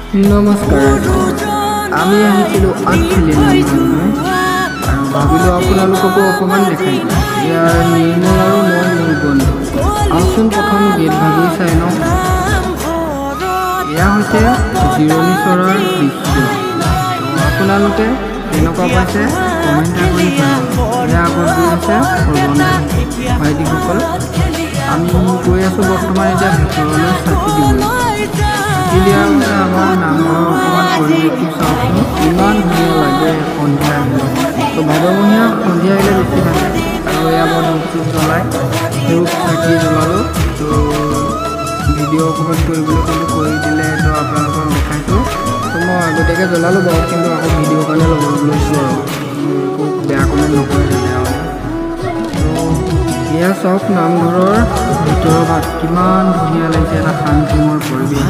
নমস্কাৰ আমি আহিছিলোঁ আঠখেলীয়া নামঘৰলৈ আৰু ভাবিলোঁ আপোনালোককো অকণমান দেখাই দিওঁ। ইয়াৰ নিৰ্মল আৰু মই মোৰ বন্ধু। আহকচোন প্ৰথম গেট ভাগি চাই লওঁ। এয়া হৈছে জিৰণি চৰাৰ দৃশ্য। আপোনালোকে কেনেকুৱা পাইছে কমেণ্ট কৰি জনাব। এয়া আগত গৈ আছে সৰ্বনা ভাইটিসকল। আমি গৈ আছোঁ বৰ্তমান এতিয়া ভিতৰলৈ চাকি দিবলৈ। দিয়াৰ পিছত আমাৰ নামঘৰৰ অকণমান পৰিৱেশটো চাওকচোন, ইমান ধুনীয়া লাগে সন্ধিয়া আহিলে। তো ভাদমহীয়া সন্ধিয়া আহিলে বেছি ভাল লাগে। আৰু এয়া মই ধূপ জ্বলাই ধূপ চাকি জ্বলালোঁ। তো ভিডিঅ' অকণমান কৰিবলৈ কিন্তু কৰি দিলে তো আপোনালোকক দেখাইছোঁ। তো মই আগতীয়াকৈ জ্বলালোঁ বাৰু, কিন্তু আকৌ ভিডিঅ'ৰ কাৰণে ল'ব লৈছোঁ আৰু একো বেয়া কমেণ্ট নকৰিলে বেয়া হ'লে। তো এয়া চাওক নামঘৰৰ ভিতৰৰ ভাগ কিমান ধুনীয়া লাগিছে, এটা শান্তিময় পৰিৱেশ।